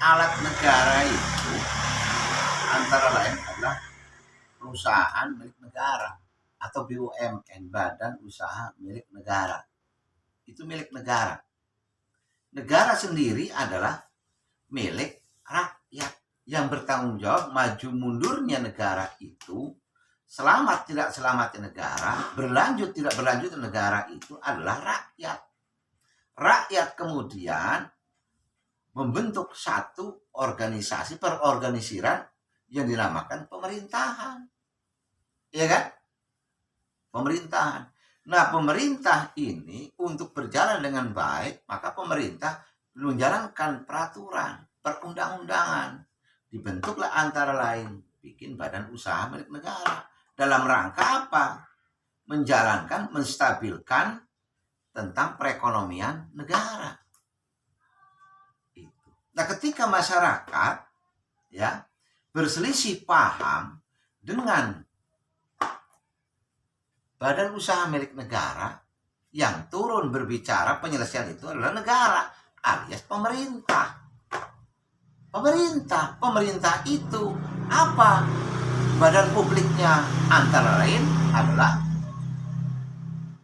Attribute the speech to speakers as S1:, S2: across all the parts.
S1: alat negara itu antara lain adalah perusahaan milik negara atau BUMN, badan usaha milik negara. Itu milik negara. Negara sendiri adalah milik rakyat yang bertanggung jawab maju mundurnya negara itu, selamat tidak selamatnya negara, berlanjut tidak berlanjutnya negara itu adalah rakyat. Rakyat kemudian membentuk satu organisasi perorganisiran yang dinamakan pemerintahan. Iya kan? Pemerintahan. Nah, pemerintah ini untuk berjalan dengan baik, maka pemerintah menjalankan peraturan, perundang-undangan. Dibentuklah antara lain bikin badan usaha milik negara. Dalam rangka apa? Menjalankan, menstabilkan tentang perekonomian negara. Itu. Nah, ketika masyarakat ya berselisih paham dengan badan usaha milik negara, yang turun berbicara penyelesaian itu adalah negara alias pemerintah. Pemerintah itu apa? Badan publiknya antara lain adalah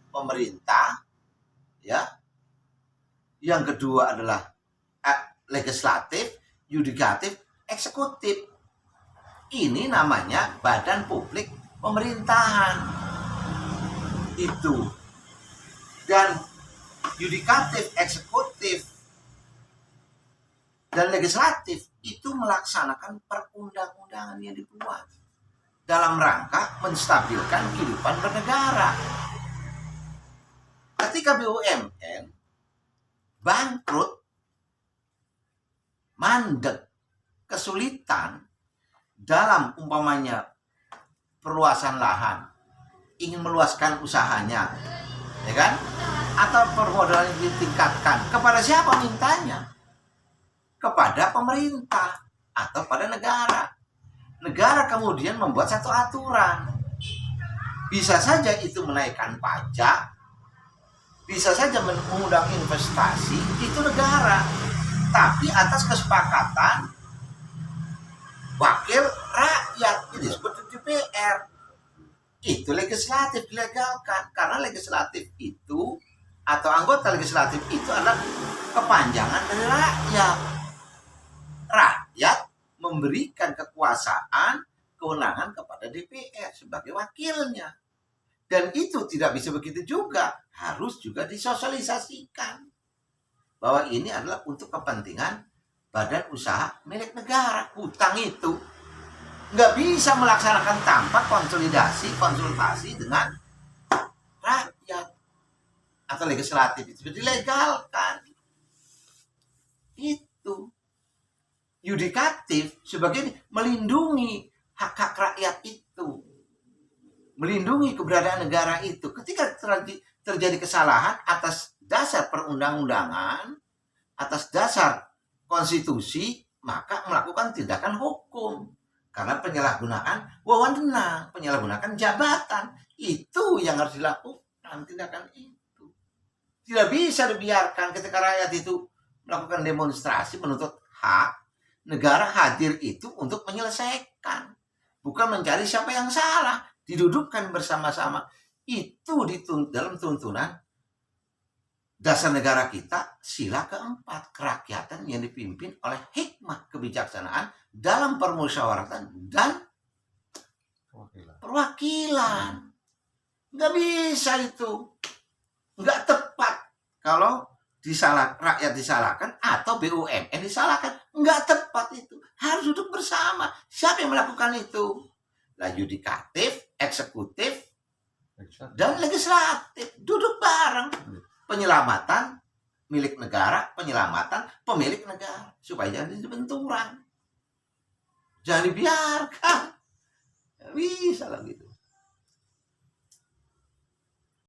S1: pemerintah, ya. Yang kedua adalah legislatif, yudikatif, eksekutif. Ini namanya badan publik pemerintahan. Itu. Dan yudikatif, eksekutif, dan legislatif itu melaksanakan perundang-undangan yang dibuat dalam rangka menstabilkan kehidupan bernegara. Ketika BUMN bangkrut, mandek, kesulitan dalam umpamanya perluasan lahan, ingin meluaskan usahanya, ya kan? Atau permodalan ditingkatkan, kepada siapa mintanya? Kepada pemerintah atau pada negara. Negara kemudian membuat satu aturan. Bisa saja itu menaikkan pajak, bisa saja mengundang investasi, itu negara. Tapi atas kesepakatan wakil rakyat, ini disebut DPR. Itu legislatif dilegalkan, karena legislatif itu atau anggota legislatif itu adalah kepanjangan dari rakyat. Rakyat memberikan kekuasaan, kewenangan kepada DPR sebagai wakilnya. Dan itu tidak bisa begitu juga, harus juga disosialisasikan bahwa ini adalah untuk kepentingan badan usaha milik negara. Hutang itu nggak bisa melaksanakan tanpa konsultasi dengan rakyat atau legislatif. Itu dilegalkan. Itu yudikatif sebagai melindungi hak-hak rakyat itu, melindungi keberadaan negara itu. Ketika terjadi kesalahan atas dasar perundang-undangan, atas dasar konstitusi, maka melakukan tindakan hukum. Karena penyalahgunaan wewenang, penyalahgunaan jabatan, itu yang harus dilakukan, tindakan itu. Tidak bisa dibiarkan ketika rakyat itu melakukan demonstrasi menuntut hak, negara hadir itu untuk menyelesaikan, bukan mencari siapa yang salah, didudukkan bersama-sama. Itu dalam tuntunan dasar negara kita, sila keempat, kerakyatan yang dipimpin oleh hikmah kebijaksanaan dalam permusyawaratan dan perwakilan. Nggak bisa itu. Nggak tepat kalau rakyat disalahkan atau BUMN disalahkan. Nggak tepat itu. Harus duduk bersama. Siapa yang melakukan itu? Lah, yudikatif, eksekutif, dan legislatif. Duduk bareng. Penyelamatan milik negara, penyelamatan pemilik negara, supaya jangan dibenturan, jangan dibiarkan. Bisa lah gitu.